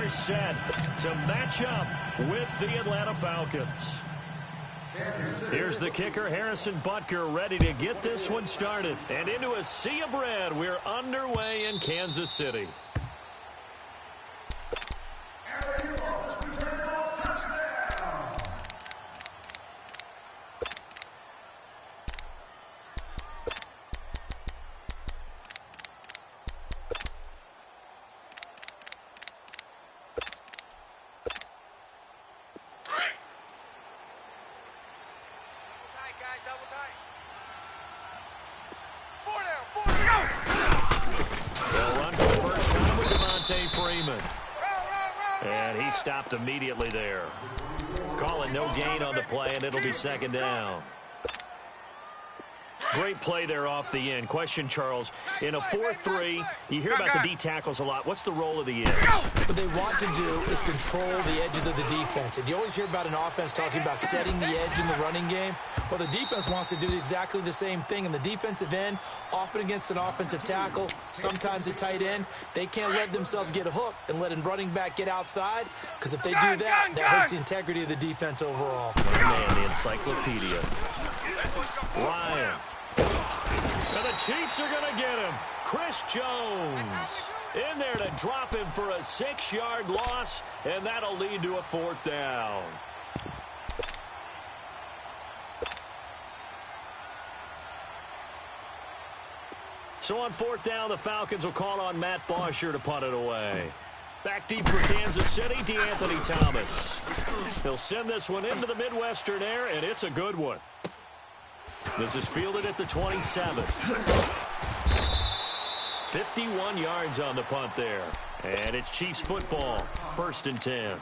are set to match up with the Atlanta Falcons. Here's the kicker, Harrison Butker, ready to get this one started. And into a sea of red, we're underway in Kansas City. And he stopped immediately there. Calling no gain on the play, and it'll be second down. Great play there off the end. Question, Charles, in a 4-3, you hear about the D tackles a lot. What's the role of the edge? What they want to do is control the edges of the defense. And you always hear about an offense talking about setting the edge in the running game. Well, the defense wants to do exactly the same thing. And the defensive end, often against an offensive tackle, sometimes a tight end, they can't let themselves get hooked and let a running back get outside. Because if they do that, that hurts the integrity of the defense overall. Man, the encyclopedia. Ryan. And the Chiefs are going to get him. Chris Jones in there to drop him for a 6-yard loss, and that'll lead to a 4th down. So on 4th down, the Falcons will call on Matt Bosher to punt it away. Back deep for Kansas City, DeAnthony Thomas. He'll send this one into the Midwestern air, and it's a good one. This is fielded at the 27th. 51 yards on the punt there. And it's Chiefs football, 1st and 10.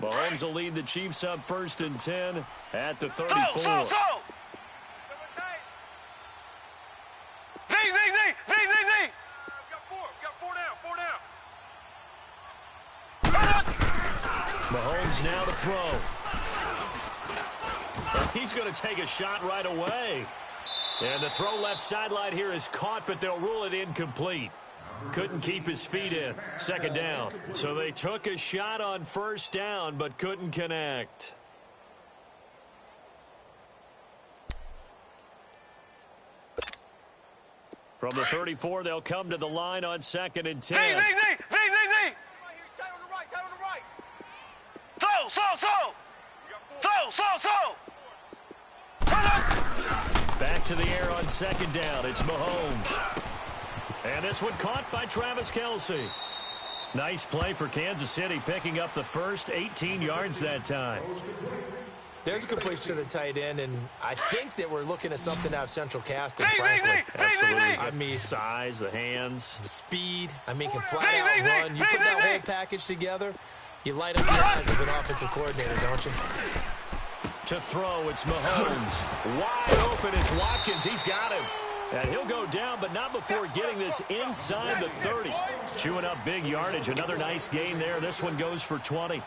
Mahomes will lead the Chiefs up 1st and 10 at the 34. Go! Mahomes now to throw. And he's going to take a shot right away. And the throw left sideline here is caught, but they'll rule it incomplete. Couldn't keep his feet in. 2nd down. So they took a shot on 1st down, but couldn't connect. From the 34, they'll come to the line on 2nd and 10. Back to the air on 2nd down. It's Mahomes. And this one caught by Travis Kelce. Nice play for Kansas City, picking up the first 18 yards that time. There's a completion to the tight end, and I think that we're looking at something out of central casting, frankly. Absolutely. I mean, size, the hands. the speed. I mean, can flat out run. You put that whole package together, you light up the eyes of an offensive coordinator, don't you? To throw, it's Mahomes. Wide open is Watkins. He's got him. And he'll go down, but not before getting this inside the 30. Chewing up big yardage. Another nice gain there. This one goes for 20.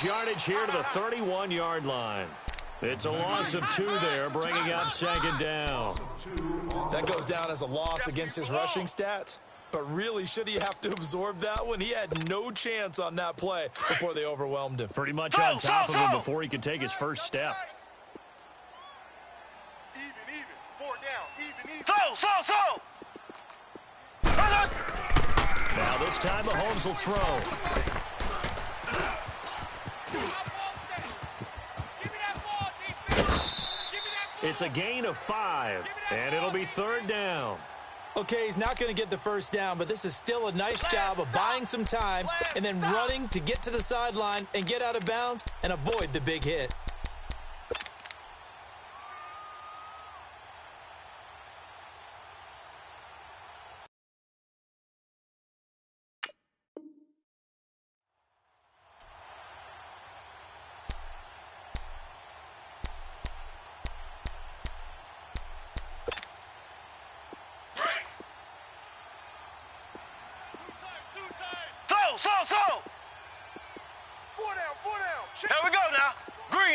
Yardage here to the 31-yard line. It's a loss of 2 there, bringing up 2nd down. That goes down as a loss against his rushing stats. But really, should he have to absorb that one? He had no chance on that play before they overwhelmed him. Pretty much on top of him before he could take his first step. Even. 4 down. Even. Now this time Mahomes will throw. It's a gain of 5, and it'll be 3rd down. Okay, he's not going to get the first down, but this is still a nice job of buying some time and then running to get to the sideline and get out of bounds and avoid the big hit.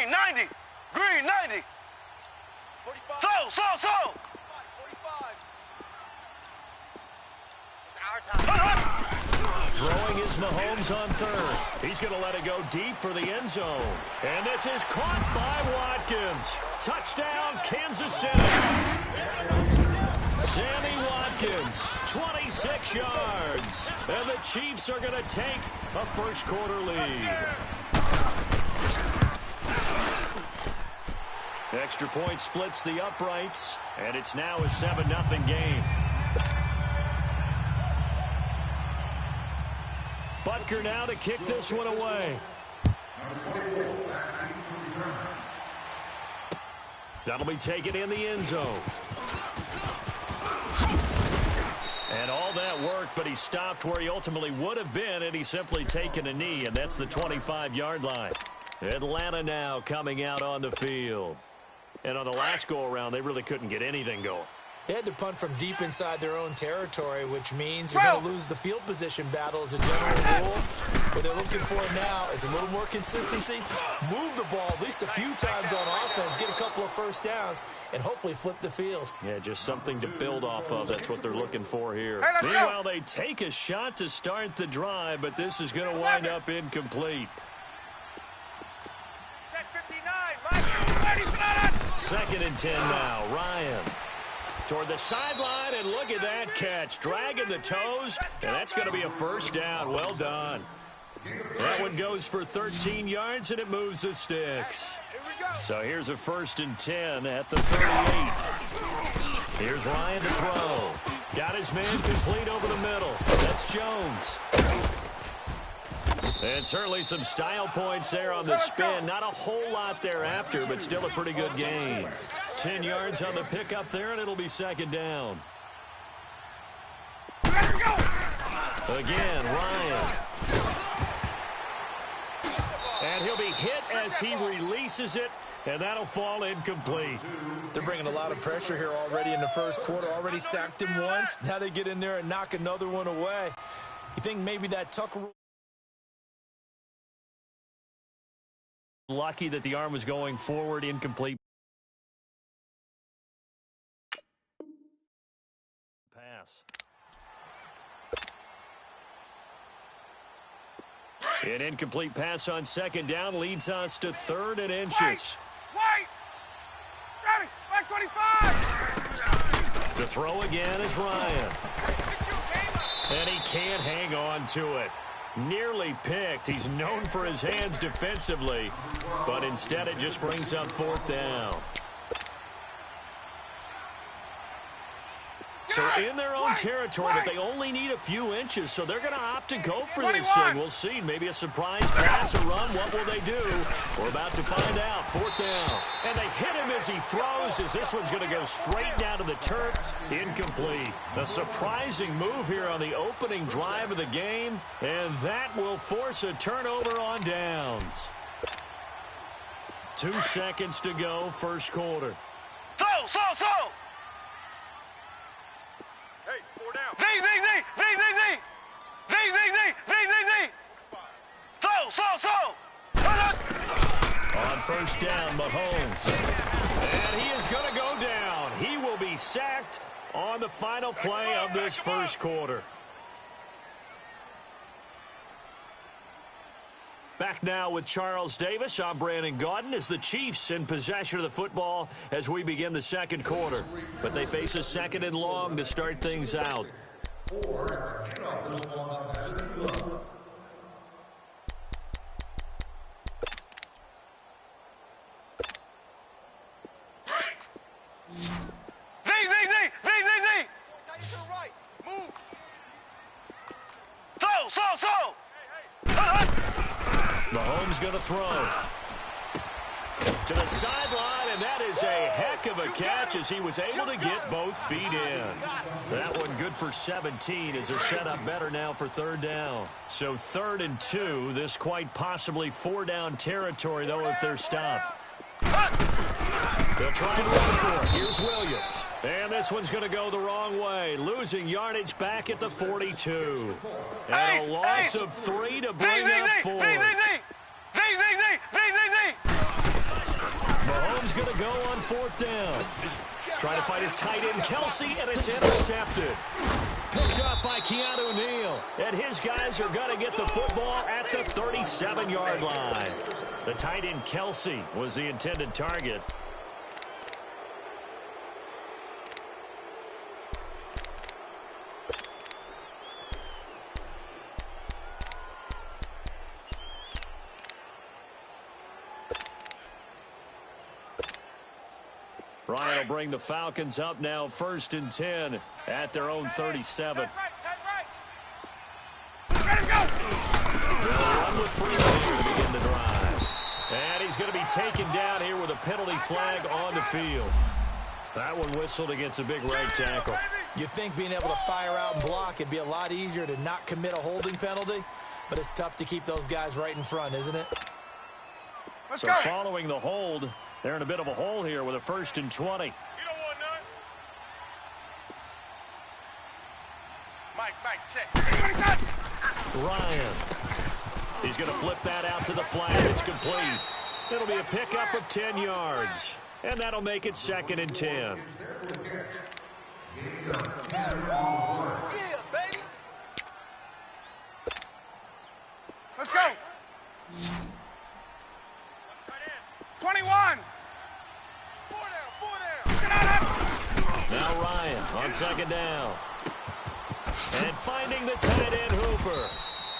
Green, 90. Green, 90. 45. So. 45. It's our time. Throwing is Mahomes on third. He's going to let it go deep for the end zone. And this is caught by Watkins. Touchdown, Kansas City. Sammy Watkins, 26 yards. And the Chiefs are going to take a first quarter lead. Extra point splits the uprights, and it's now a 7-0 game. Butker now to kick this one away. That'll be taken in the end zone. And all that work, but he stopped where he ultimately would have been, and he's simply taken a knee, and that's the 25-yard line. Atlanta now coming out on the field. And on the last go-around, they really couldn't get anything going. They had to punt from deep inside their own territory, which means you're going to lose the field position battle as a general rule. What they're looking for now is a little more consistency, move the ball at least a few times on offense, get a couple of first downs, and hopefully flip the field. Yeah, just something to build off of. That's what they're looking for here. Meanwhile, they take a shot to start the drive, but this is going to wind up incomplete. Check 59. Second and 10 now. Ryan toward the sideline, and look at that catch. Dragging the toes, and that's going to be a first down. Well done. That one goes for 13 yards, and it moves the sticks. So here's a 1st and 10 at the 38. Here's Ryan to throw. Got his man complete over the middle. That's Jones. And certainly some style points there on the spin. Not a whole lot thereafter, but still a pretty good game. 10 yards on the pickup there, and it'll be second down. Again, Ryan. And he'll be hit as he releases it, and that'll fall incomplete. They're bringing a lot of pressure here already in the first quarter. Already sacked him once. Now they get in there and knock another one away. You think maybe that Tucker... Lucky that the arm was going forward, incomplete. Pass. An incomplete pass on second down leads us to 3rd and inches. Wait! Ready! Back 25! To throw again is Ryan. And he can't hang on to it. Nearly picked. He's known for his hands defensively, but instead it just brings up 4th down. So in their own territory, but they only need a few inches, so they're going to opt to go for this thing. We'll see. Maybe a surprise pass, a run. What will they do? We're about to find out. 4th down. And they hit him as he throws, as this one's going to go straight down to the turf. Incomplete. A surprising move here on the opening drive of the game, and that will force a turnover on downs. 2 seconds to go, first quarter. So! Hey, 4 down. Z. So! On first down, Mahomes. And he is going to go down. He will be sacked on the final play of this first quarter. Back now with Charles Davis. I'm Brandon Gaudin as the Chiefs in possession of the football as we begin the second quarter. But they face a 2nd and long to start things out. Z. Move. So! Mahomes going to throw. To the sideline, and that is a heck of a catch as he was able to get both feet in. That one good for 17 as they're set up better now for 3rd down. So 3rd and 2, this quite possibly 4-down territory, though, if they're stopped. They'll try and run for it. Here's Williams. And this one's going to go the wrong way, losing yardage back at the 42. And a loss of 3 to bring up 4. going to go on 4th down. Trying to find his tight end, Kelsey, and it's intercepted. Picked up by Keanu Neal. And his guys are going to get the football at the 37-yard line. The tight end, Kelsey, was the intended target. Ryan will bring the Falcons up now 1st and 10 at their own 37. Let him go! They'll run with Freeman here to begin the drive. And he's going to be taken down here with a penalty flag on the field. That one whistled against a big right tackle. You'd think being able to fire out and block it'd be a lot easier to not commit a holding penalty, but it's tough to keep those guys right in front, isn't it? Let's So go! following the hold, they're in a bit of a hole here with a 1st and 20. You don't want none. Mike, check. Ryan. He's going to flip that out to the flat. It's complete. It'll be a pickup of 10 yards. And that'll make it 2nd and 10. Yeah, baby. Let's go. 21. 4 down. Get out of. Now Ryan on 2nd down. And finding the tight end Hooper.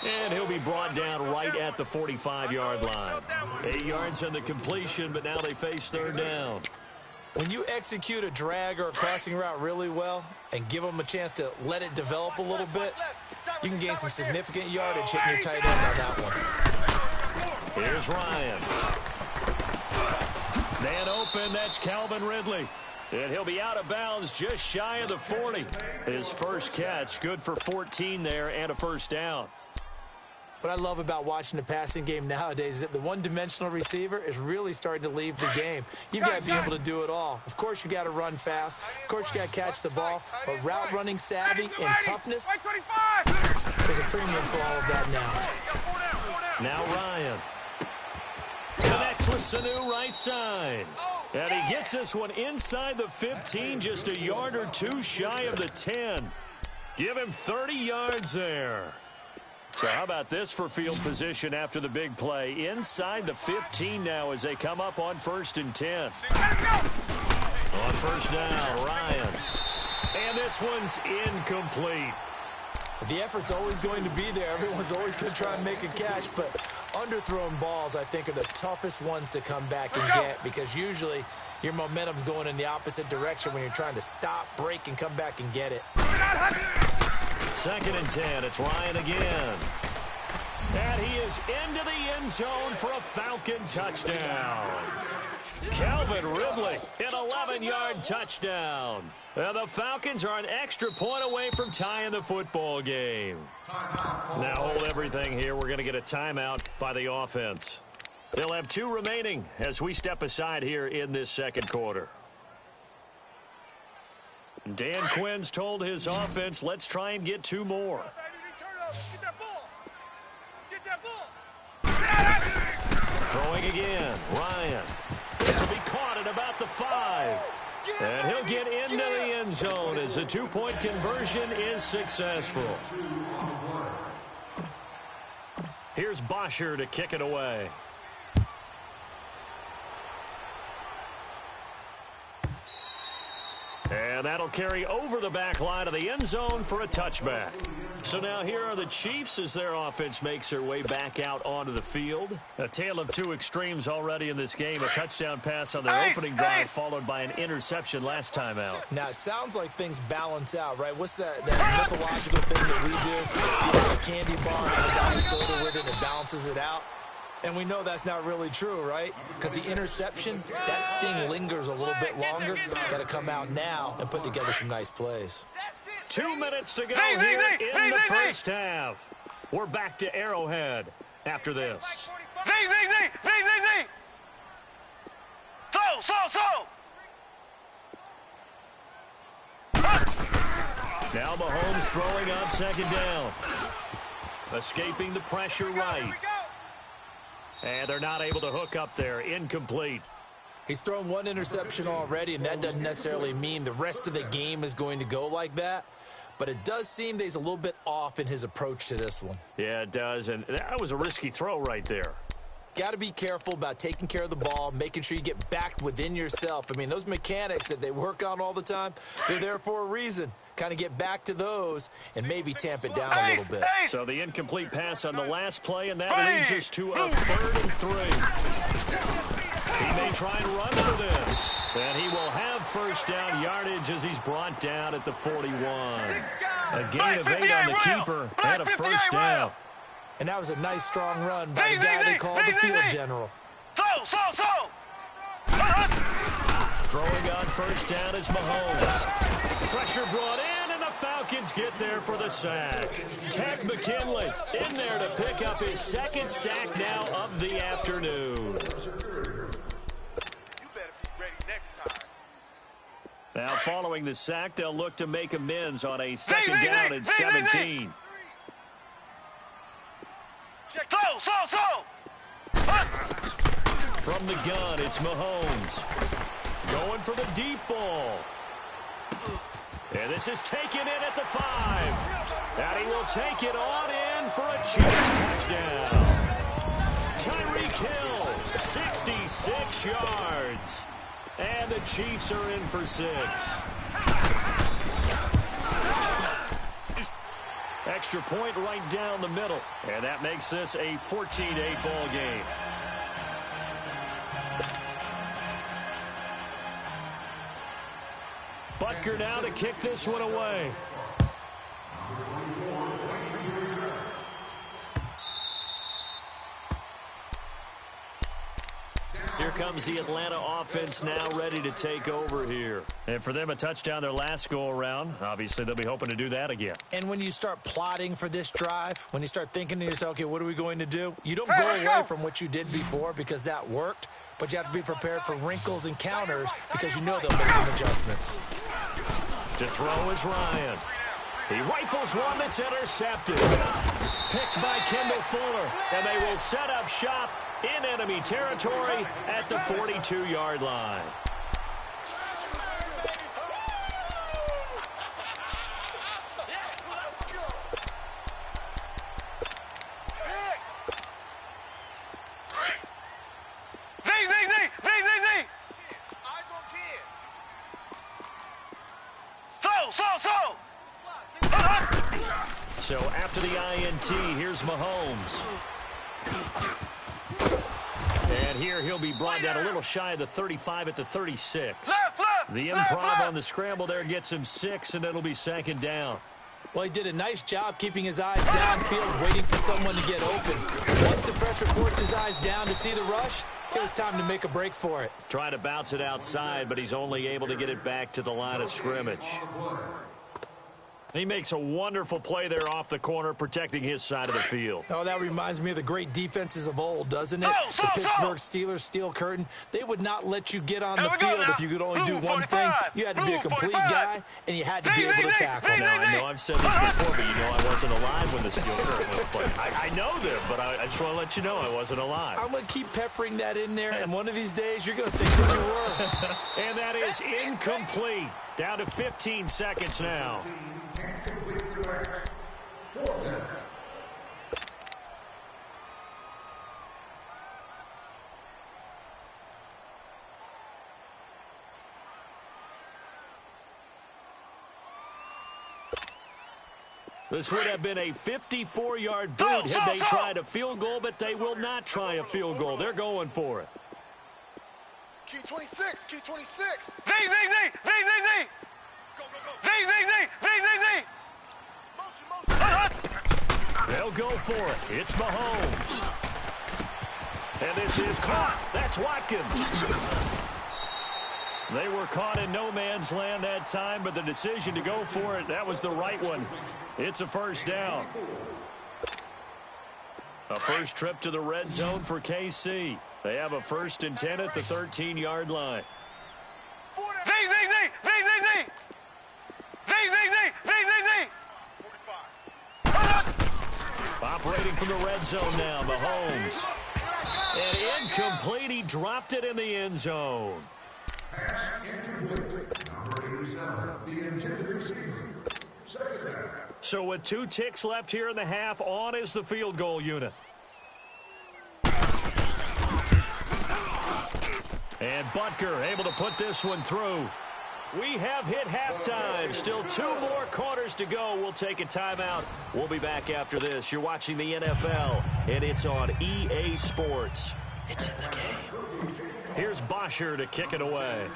And he'll be brought down right at the 45-yard line. 8 yards on the completion, but now they face 3rd down. When you execute a drag or a crossing route really well and give them a chance to let it develop a little bit, you can gain some significant yardage hitting your tight end on that one. Here's Ryan. Man open, that's Calvin Ridley. And he'll be out of bounds just shy of the 40. His first catch, good for 14 there and a 1st down. What I love about watching the passing game nowadays is that the one-dimensional receiver is really starting to leave the game. You've got to be able to do it all. Of course, you got to run fast. Of course, you got to catch the ball. But route running savvy and toughness, there's a premium for all of that now. Now Ryan. Connects with Sanu right side. And he gets this one inside the 15, just a yard or 2 shy of the 10. Give him 30 yards there. So how about this for field position after the big play? Inside the 15 now as they come up on 1st and 10. On 1st down, Ryan. And this one's incomplete. The effort's always going to be there. Everyone's always going to try and make a catch, but underthrown balls, I think, are the toughest ones to come back and get because usually your momentum's going in the opposite direction when you're trying to stop, break, and come back and get it. 2nd and 10. It's Ryan again. And he is into the end zone for a Falcon touchdown. Calvin Ridley, an 11-yard touchdown. And the Falcons are an extra point away from tying the football game. Now hold everything here. We're going to get a timeout by the offense. They'll have 2 remaining as we step aside here in this 2nd quarter. Dan Quinn's told his offense, let's try and get 2 more. Throwing again, Ryan. This will be caught at about the 5. And he'll get into the end zone as the 2-point conversion is successful. Here's Bosher to kick it away. And that'll carry over the back line of the end zone for a touchback. So now here are the Chiefs as their offense makes their way back out onto the field. A tale of 2 extremes already in this game. A touchdown pass on their opening drive followed by an interception last time out. Now, it sounds like things balance out, right? What's that mythological thing that we do? You have a candy bar and a diet soda with it that balances it out. And we know that's not really true, right? Because the interception, that sting lingers a little bit longer. Got to come out now and put together some nice plays. 2 minutes to go here in the first half. We're back to Arrowhead after this. Z. So. Now Mahomes throwing on 2nd down. Escaping the pressure right. And they're not able to hook up there. Incomplete. He's thrown one interception already, and that doesn't necessarily mean the rest of the game is going to go like that. But it does seem that he's a little bit off in his approach to this one. Yeah, it does, and that was a risky throw right there. Got to be careful about taking care of the ball, making sure you get back within yourself. I mean, those mechanics that they work on all the time, they're there for a reason. Kind of get back to those and maybe tamp it down a little bit. So the incomplete pass on the last play, and that leads us to a 3rd and 3. He may try and run for this. And he will have first down yardage as he's brought down at the 41. A gain of 8 on the keeper and a first down. And that was a nice, strong run by the guy they call the field general. Throwing on first down is Mahomes. Pressure brought in, and the Falcons get there for the sack. Ted McKinley in there to pick up his 2nd sack now of the afternoon. Now, following the sack, they'll look to make amends on a 2nd down and 17. From the gun, it's Mahomes. Going for the deep ball. And this is taken in at the 5. And he will take it on in for a Chiefs touchdown. Tyreek Hill, 66 yards. And the Chiefs are in for 6. Extra point right down the middle. And that makes this a 14-8 ball game. Butker now to kick this one away. Here comes the Atlanta offense now ready to take over here. And for them, a touchdown their last go-around. Obviously, they'll be hoping to do that again. And when you start plotting for this drive, when you start thinking to yourself, okay, what are we going to do? You don't go away from what you did before because that worked, but you have to be prepared for wrinkles and counters because you know they'll make some adjustments. To throw is Ryan. He rifles one that's intercepted. Picked by Kendall Fuller, and they will set up shop in enemy territory at the 42-yard line. So after the INT, here's Mahomes. And here he'll be brought down a little shy of the 35 at the 36. The improv on the scramble there gets him 6, and it'll be 2nd down. Well, he did a nice job keeping his eyes downfield, waiting for someone to get open. Once the pressure forced his eyes down to see the rush, it was time to make a break for it. Trying to bounce it outside, but he's only able to get it back to the line of scrimmage. He makes a wonderful play there off the corner, protecting his side of the field. Oh, that reminds me of the great defenses of old, doesn't it? The Pittsburgh Steelers steel curtain. They would not let you get on the field if you could only do one thing. You had to be a complete guy, and you had to be able to tackle. Now, I know I've said this before, but you know I wasn't alive when the steel curtain was played. I know them, but I just want to let you know I wasn't alive. I'm going to keep peppering that in there, and one of these days you're going to think that you were. And that is incomplete. Down to 15 seconds now. This would have been a 54-yard boot had they tried a field goal, but they will not try a field goal. They're going for it. Key 26, key 26. Z. Go, go, go. Z. They'll go for it. It's Mahomes. And this is caught. That's Watkins. They were caught in no man's land that time, but the decision to go for it, that was the right one. It's a first down. A first trip to the red zone for KC. They have a 1st and 10 at the 13-yard line. Z. Operating from the red zone now, Mahomes. And incomplete. He dropped it in the end zone. So with 2 ticks left here in the half, on is the field goal unit. And Butker able to put this one through. We have hit halftime. Still 2 more quarters to go. We'll take a timeout. We'll be back after this. You're watching the NFL, and it's on EA Sports. It's in the game. Here's Bosher to kick it away.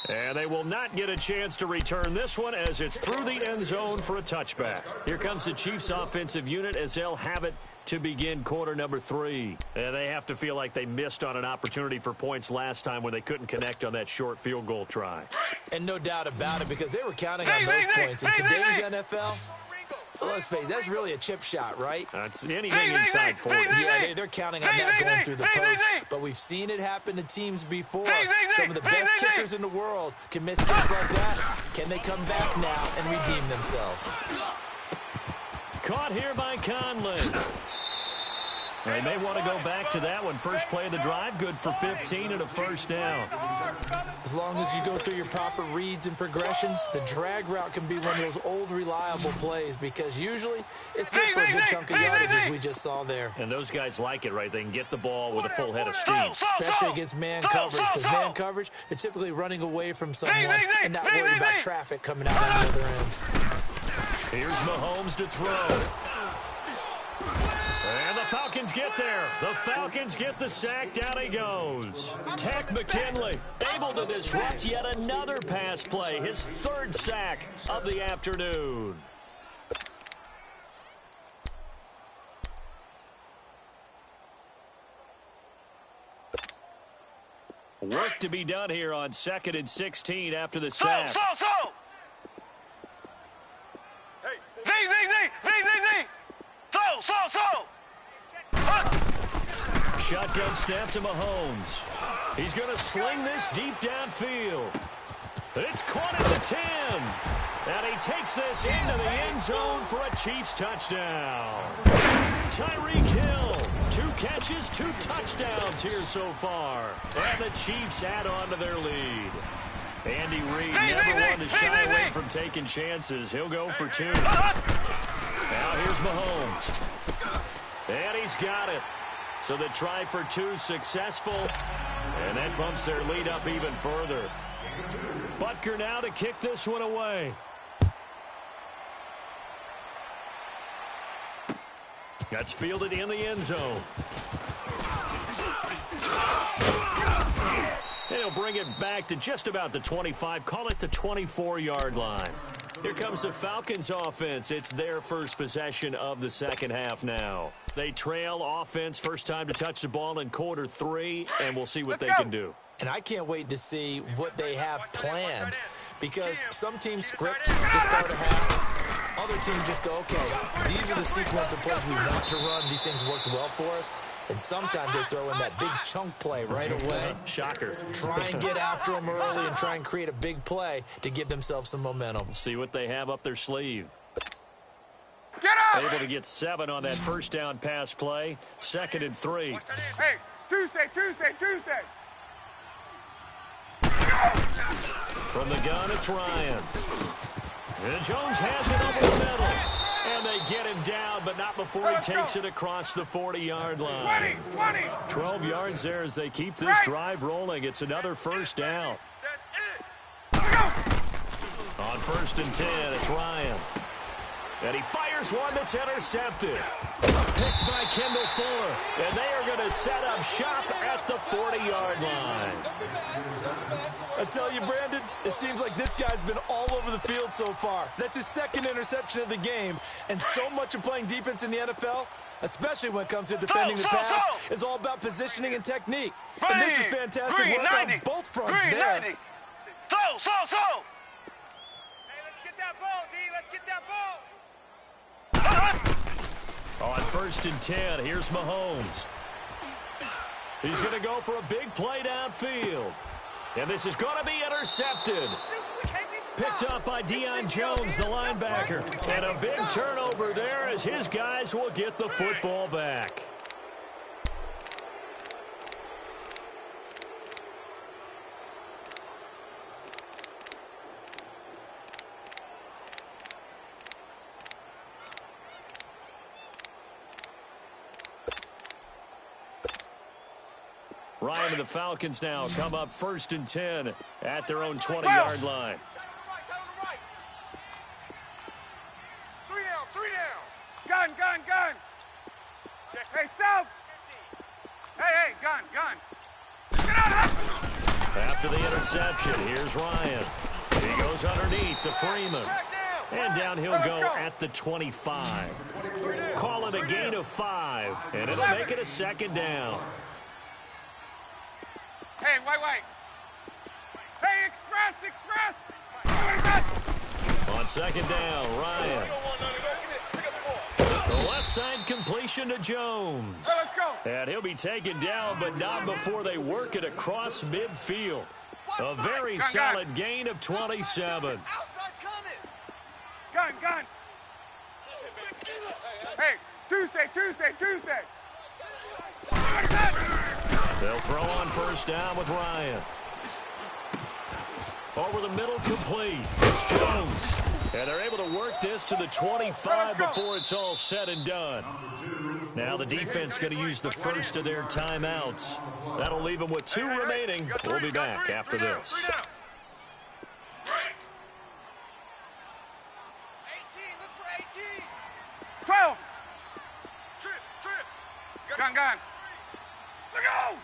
And they will not get a chance to return this one as it's through the end zone for a touchback. Here comes the Chiefs offensive unit as they'll have it to begin quarter number 3. And they have to feel like they missed on an opportunity for points last time when they couldn't connect on that short field goal try. And no doubt about it, because they were counting on those points. In today's NFL, let's face it, that's really a chip shot, right? That's anything inside 40. Yeah, they're counting on that going through the post. But we've seen it happen to teams before. Some of the best kickers in the world can miss kicks like that. Can they come back now and redeem themselves? Caught here by Conlon. They may want to go back to that one. First play of the drive, good for 15 and a first down. As long as you go through your proper reads and progressions, the drag route can be one of those old, reliable plays because usually it's good for a good chunk of yardage as we just saw there. And those guys like it, right? They can get the ball with a full head of steam. Especially against man coverage, because man coverage, they're typically running away from someone and not worried about traffic coming out on the other end. Here's Mahomes to throw. And the Falcons get there. The Falcons get the sack. Down he goes. Tech McKinley able to disrupt yet another pass play. His 3rd sack of the afternoon. Work to be done here on 2nd and 16 after the sack. Shotgun snap to Mahomes. He's going to sling this deep downfield. It's caught at the 10. And he takes this into the end zone for a Chiefs touchdown. Tyreek Hill, 2 catches, 2 touchdowns here so far. And the Chiefs add on to their lead. Andy Reid never one to shy away from taking chances. He'll go for 2. Now here's Mahomes. And he's got it. So the try for 2 successful. And that bumps their lead up even further. Butker now to kick this one away. That's fielded in the end zone. He'll bring it back to just about the 25. Call it the 24-yard line. Here comes the Falcons offense. It's their first possession of the second half now. They trail offense first time to touch the ball in quarter 3, and we'll see what they can do. And I can't wait to see what they have planned, because some teams script to start a half. Other teams just go, okay, these are the sequence of plays we want to run. These things worked well for us. And sometimes they throw in that big chunk play right away. Shocker. Try and get after them early and try and create a big play to give themselves some momentum. See what they have up their sleeve. Get up! Able to get 7 on that first down pass play. 2nd and 3. Hey, Tuesday. From the gun, it's Ryan. And Jones has it over the middle. And they get him down, but not before he takes it across the 40-yard line. 20. 12 yards there as they keep this drive rolling. It's another first down. On 1st and 10, it's Ryan. And he fires one that's intercepted. Picked by Kendall Fuller. And they are going to set up shop at the 40-yard line. I tell you, Brandon, it seems like this guy's been all over the field so far. That's his 2nd interception of the game. And so much of playing defense in the NFL, especially when it comes to defending the pass, is all about positioning and technique. And this is fantastic work on both fronts there. Hey, let's get that ball, D. Let's get that ball. On 1st and 10, here's Mahomes. He's going to go for a big play downfield. And this is going to be intercepted. We can't be Picked up by Deion Jones, the linebacker. And a big turnover there as his guys will get the football back. Ryan and the Falcons now come up 1st and 10 at their own 20-yard line. Gun. Check. Hey, South. Hey, gun. Get out of there. After the interception, here's Ryan. He goes underneath to Freeman. And down he'll go at the 25. Call it a gain of 5, and it'll make it a 2nd down. Hey, wait. Hey, express. On 2nd down, Ryan. The left side completion to Jones. Hey, let's go. And he'll be taken down, but not before they work it across midfield. A very solid gain of 27. Gun. Hey, Tuesday. They'll throw on 1st down with Ryan. Over the middle, complete. It's Jones. And they're able to work this to the 25 before it's all said and done. Now the defense going to use the first of their timeouts. That'll leave them with 2 remaining. We'll be back after this. 18, look for 18. 12. Trip. Gun. Look out.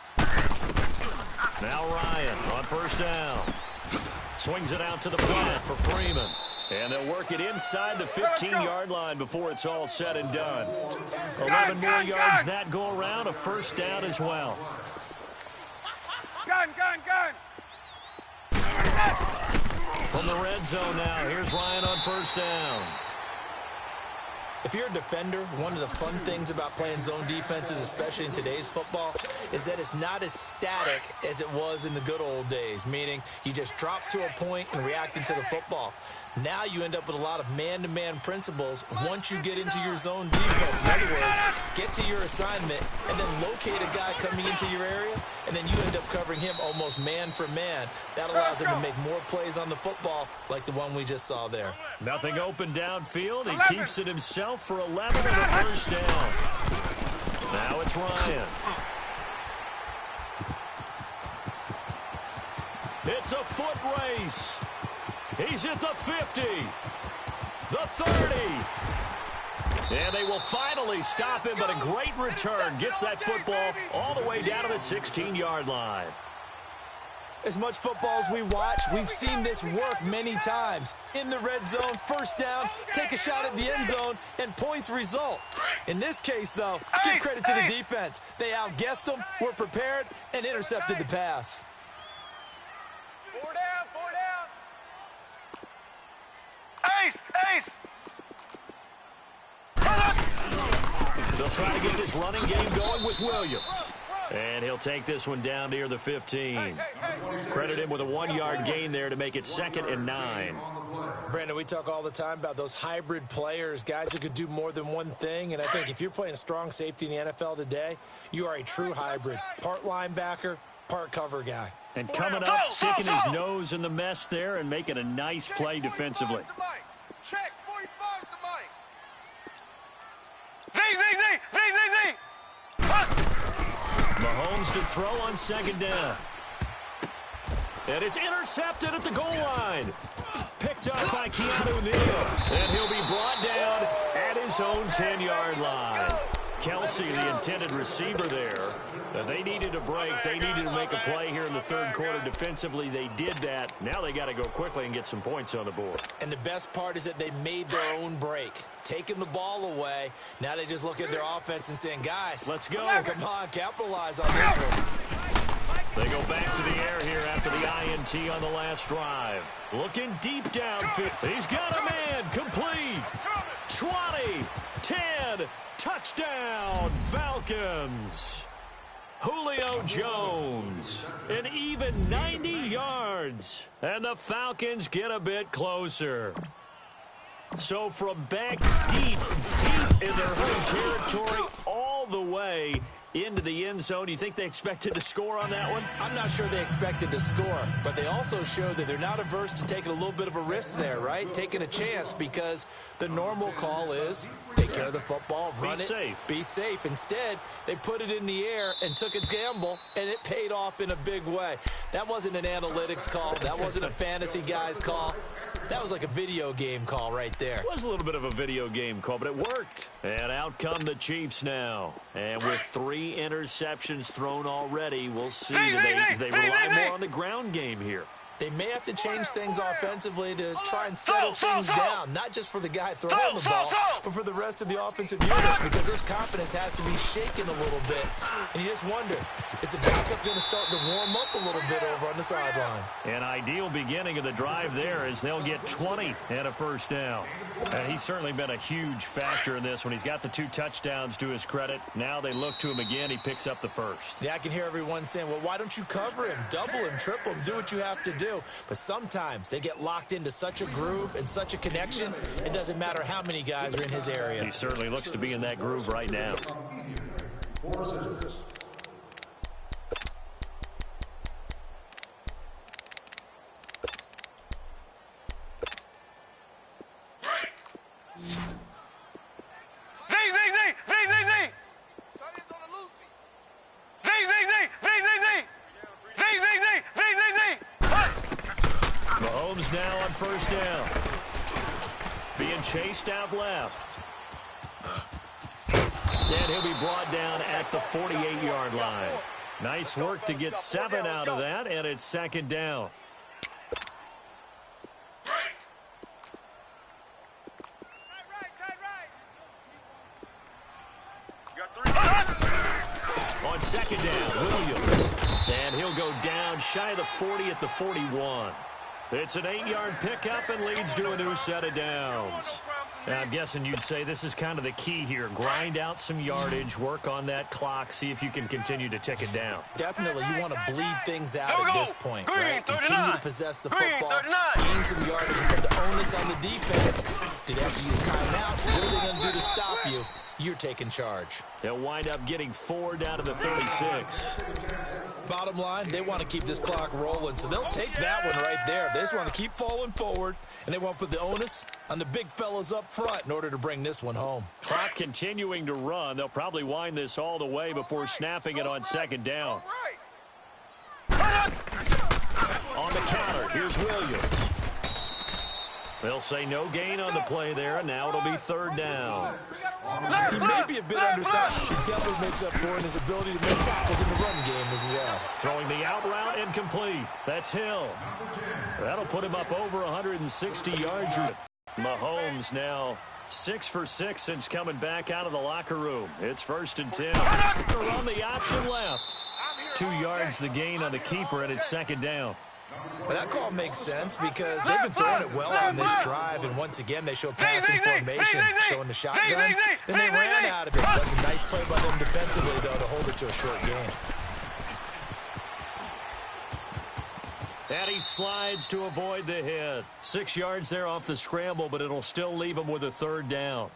Now Ryan on 1st down. Swings it out to the flat for Freeman. And they'll work it inside the 15-yard line before it's all said and done. 11 more yards that go around, a 1st down as well. Gun. From the red zone now, here's Ryan on 1st down. If you're a defender, one of the fun things about playing zone defenses, especially in today's football, is that it's not as static as it was in the good old days, meaning you just drop to a point and react into the football. Now you end up with a lot of man-to-man principles once you get into your zone defense. In other words, get to your assignment and then locate a guy coming into your area, and then you end up covering him almost man for man. That allows him to make more plays on the football like the one we just saw there. Nothing open downfield. He keeps it himself for 11 and a 1st down. Now it's Ryan. It's a foot race. He's at the 50, the 30. And they will finally stop him, but a great return. Gets that football all the way down to the 16-yard line. As much football as we watch, we've seen this work many times. In the red zone, 1st down, take a shot at the end zone, and points result. In this case, though, give credit to the defense. They outguessed them, were prepared, and intercepted the pass. 4 down. Ace. They'll try to get this running game going with Williams. And he'll take this one down near the 15. Credit him with a 1-yard gain there to make it 2nd and 9. Brandon, we talk all the time about those hybrid players, guys who could do more than one thing. And I think if you're playing strong safety in the NFL today, you are a true hybrid. Part linebacker, part cover guy. And coming up, sticking his nose in the mess there and making a nice play defensively. Check, 45 the mic. Z. Mahomes to throw on 2nd down. And it's intercepted at the goal line. Picked up by Keanu Neal. And he'll be brought down at his own 10-yard line. Kelsey, the intended receiver there. They needed a break. They needed to make a play here in the 3rd quarter. Defensively, they did that. Now they got to go quickly and get some points on the board. And the best part is that they made their own break. Taking the ball away. Now they just look at their offense and saying, guys, let's go. Come on, capitalize on this one. They go back to the air here after the INT on the last drive. Looking deep downfield. He's got a man. Complete. 20, 10, touchdown, Falcons. Julio Jones, an even 90 yards, and the Falcons get a bit closer. So from back deep in their home territory, all the way into the end zone, you think they expected to score on that one? I'm not sure they expected to score, but they also showed that they're not averse to taking a little bit of a risk there, right? Taking a chance, because the normal call is take care of the football, run it, be safe. Instead, they put it in the air and took a gamble, and it paid off in a big way. That wasn't an analytics call. That wasn't a fantasy guy's call. That was like a video game call right there. It was a little bit of a video game call, but it worked. And out come the Chiefs now. And with 3 interceptions thrown already, we'll see if they rely more on the ground game here. They may have to change things offensively to try and settle things down, not just for the guy throwing the ball, but for the rest of the offensive unit, because his confidence has to be shaken a little bit. And you just wonder, is the backup going to start to warm up a little bit over on the sideline? An ideal beginning of the drive there as they'll get 20 and a first down. And he's certainly been a huge factor in this when he's got the 2 touchdowns to his credit. Now they look to him again. He picks up the first. Yeah, I can hear everyone saying, well, why don't you cover him, double him, triple him, do what you have to do. But sometimes they get locked into such a groove and such a connection, it doesn't matter how many guys are in his area. He certainly looks to be in that groove right now. Mahomes now on first down. Being chased out left. And he'll be brought down at the 48-yard line. Nice work to get 7 out of that, and it's second down. On second down, Williams. And he'll go down shy of the 40 at the 41. It's an 8-yard pickup and leads to a new set of downs. Now, I'm guessing you'd say this is kind of the key here. Grind out some yardage, work on that clock, see if you can continue to tick it down. Definitely, you want to bleed things out at this point, right? Continue to possess the football, gain some yardage, and put the onus on the defense. Did they have to use timeouts? What are they going to do to stop you? You're taking charge. They'll wind up getting 4 down to the 36. Bottom line, they want to keep this clock rolling, so they'll take that one right there. They just want to keep falling forward, and they want to put the onus on the big fellas up front in order to bring this one home. Clock continuing to run. They'll probably wind this all the way before snapping it on second down. On the counter, here's Williams. They'll say no gain on the play there, and now it'll be third down. He may be a bit undersized. He definitely makes up for it in his ability to make tackles in the run game as well. Throwing the out route incomplete. That's Hill. That'll put him up over 160 yards. Mahomes now 6 for 6 since coming back out of the locker room. It's 1st and 10. Run the option left. 2 yards the gain on the keeper, and it's second down. Well, that call makes sense because they've been throwing it well on this drive, and once again they show passing formation, showing the shotgun. Then they ran out of it. That's a nice play by them defensively, though, to hold it to a short gain. And he slides to avoid the hit. 6 yards there off the scramble, but it'll still leave him with a third down.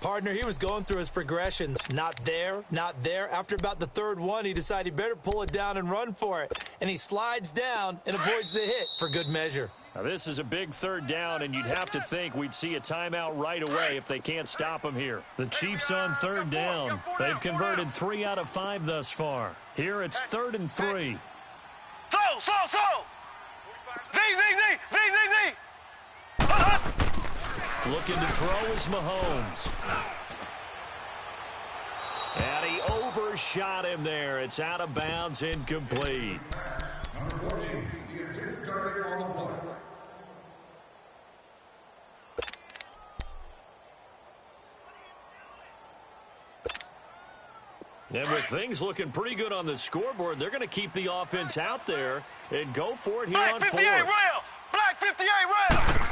Partner, he was going through his progressions. Not there, not there. After about the third one, he decided he better pull it down and run for it. And he slides down and avoids the hit for good measure. Now, this is a big third down, and you'd have to think we'd see a timeout right away if they can't stop him here. The Chiefs on third down. They've converted 3 out of 5 thus far. Here it's 3rd and 3. Looking to throw is Mahomes. And he overshot him there. It's out of bounds, incomplete. And with things looking pretty good on the scoreboard, they're going to keep the offense out there and go for it here on 4th. Black 58 rail.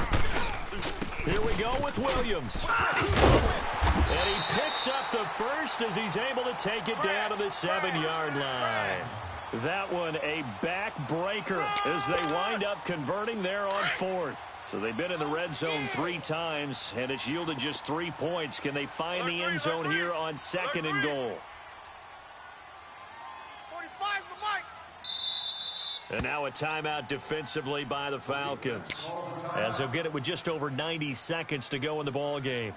Here we go with Williams. And he picks up the first as he's able to take it down to the 7-yard line. That one a backbreaker as they wind up converting there on 4th. So they've been in the red zone 3 times, and it's yielded just 3 points. Can they find the end zone here on 2nd and goal? 45's the mic. And now a timeout defensively by the Falcons, as they'll get it with just over 90 seconds to go in the ball game.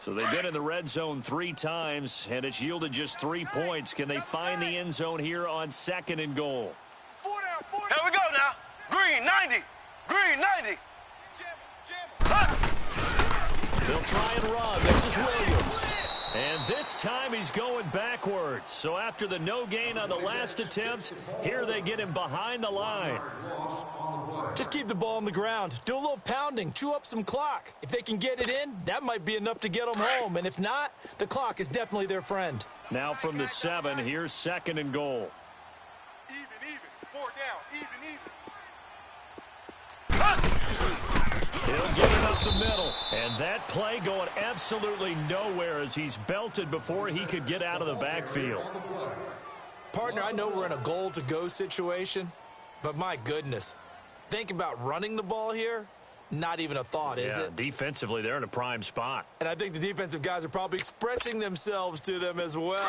So they've been in the red zone 3 times, and it's yielded just 3 points. Can they find the end zone here on 2nd and goal? 4 down, 4 down. Here we go now. Green, 90. Green, 90. They'll try and run. This is Williams. And this time he's going backwards. So after the no gain on the last attempt, here they get him behind the line. Just keep the ball on the ground. Do a little pounding. Chew up some clock. If they can get it in, that might be enough to get them home. And if not, the clock is definitely their friend. Now from the 7, here's 2nd and goal. Even. 4 down. Even. He'll get it up the middle. And that play going absolutely nowhere as he's belted before he could get out of the backfield. Partner, I know we're in a goal-to-go situation, but my goodness. Think about running the ball here. Not even a thought, is it? Defensively, they're in a prime spot. And I think the defensive guys are probably expressing themselves to them as well.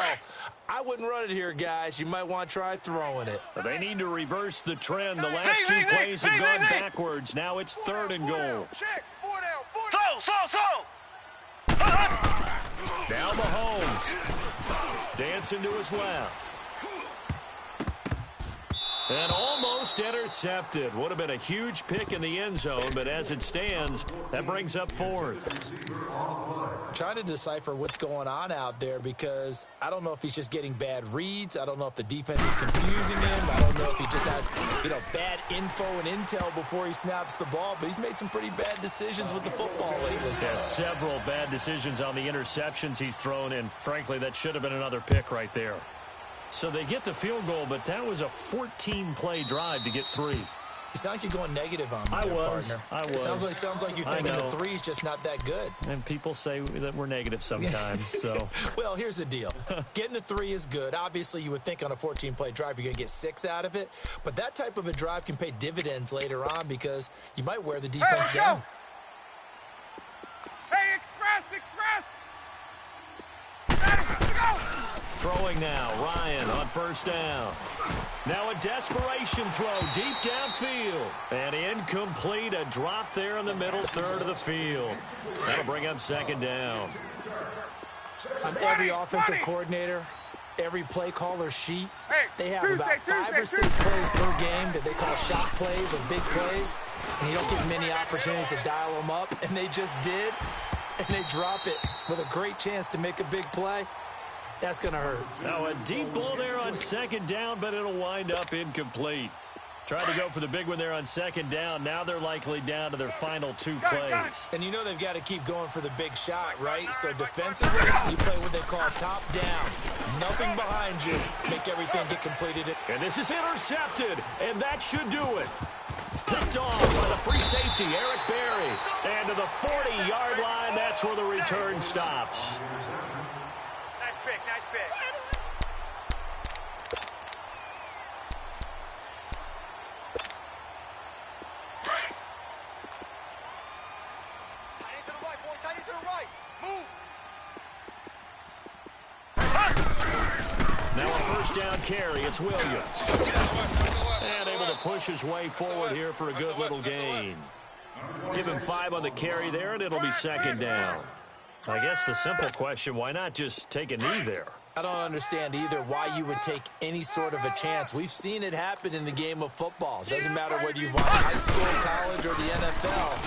I wouldn't run it here, guys. You might want to try throwing it. But they need to reverse the trend. The last 2 plays have gone backwards. Now it's 3rd and goal. Check. 4 down. 4 down. So. Now Mahomes. Dancing to his left. And almost intercepted. Would have been a huge pick in the end zone, but as it stands, that brings up 4th. I'm trying to decipher what's going on out there because I don't know if he's just getting bad reads. I don't know if the defense is confusing him. I don't know if he just has, bad info and intel before he snaps the ball, but he's made some pretty bad decisions with the football lately. Yeah, several bad decisions on the interceptions he's thrown, and frankly, that should have been another pick right there. So they get the field goal, but that was a 14-play drive to get 3. You sound like you're going negative on me, I was. Sounds like you're thinking the 3 is just not that good. And people say that we're negative sometimes. So, well, here's the deal. Getting the 3 is good. Obviously, you would think on a 14-play drive you're going to get 6 out of it. But that type of a drive can pay dividends later on because you might wear the defense down. Hey, express! Let's go! Throwing now, Ryan on 1st down. Now a desperation throw deep downfield. And incomplete, a drop there in the middle 3rd of the field. That'll bring up 2nd down. On every offensive coordinator, every play caller sheet, they have about 5 or 6 plays per game that they call shot plays or big plays. And you don't give many opportunities to dial them up. And they just did. And they drop it with a great chance to make a big play. That's going to hurt. Now a deep ball there on 2nd down, but it'll wind up incomplete. Tried to go for the big one there on 2nd down. Now they're likely down to their final 2 plays. And you know they've got to keep going for the big shot, right? So defensively, you play what they call top down. Nothing behind you. Make everything get completed. And this is intercepted, and that should do it. Picked off by the free safety, Eric Berry. And to the 40-yard line, that's where the return stops. Nice pick. Tight end to the right, boy. Tight end to the right. Move. Now a 1st down carry. It's Williams. And able to push his way forward here for a good little gain. Give him 5 on the carry there, and it'll be 2nd down. I guess the simple question, why not just take a knee there? I don't understand either why you would take any sort of a chance. We've seen it happen in the game of football. It doesn't matter whether you've watched high school, college, or the NFL.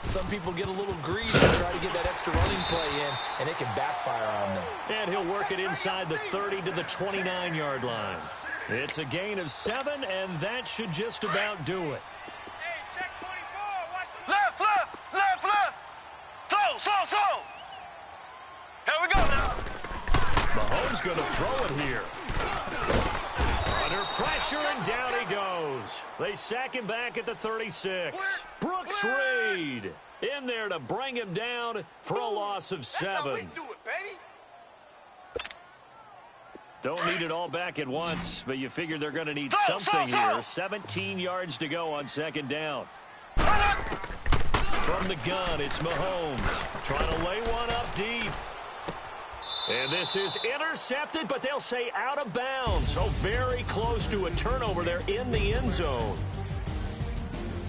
Some people get a little greedy and try to get that extra running play in, and it can backfire on them. And he'll work it inside the 30 to the 29-yard line. It's a gain of 7, and that should just about do it. Hey, check 24. Watch the left. So. Here we go now. Mahomes going to throw it here. Under pressure, and down he goes. They sack him back at the 36. Brooks Max Reed in there to bring him down for a loss of 7. That's how we do it, baby. Don't need it all back at once, but you figure they're going to need something here. 17 yards to go on 2nd down. From the gun, it's Mahomes trying to lay one up deep. And this is intercepted, but they'll say out of bounds. So very close to a turnover there in the end zone.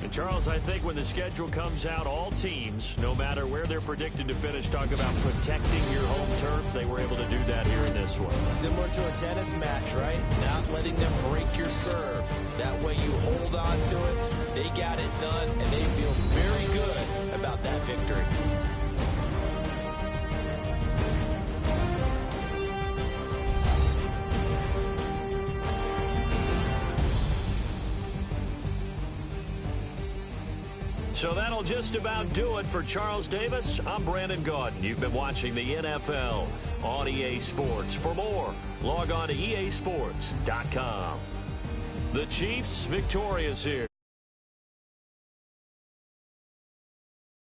And, Charles, I think when the schedule comes out, all teams, no matter where they're predicted to finish, talk about protecting your home turf. They were able to do that here in this one. Similar to a tennis match, right? Not letting them break your serve. That way you hold on to it. They got it done, and they feel very good about that victory. So that'll just about do it for Charles Davis. I'm Brandon Gaudin. You've been watching the NFL on EA Sports. For more, log on to easports.com. The Chiefs victorious here.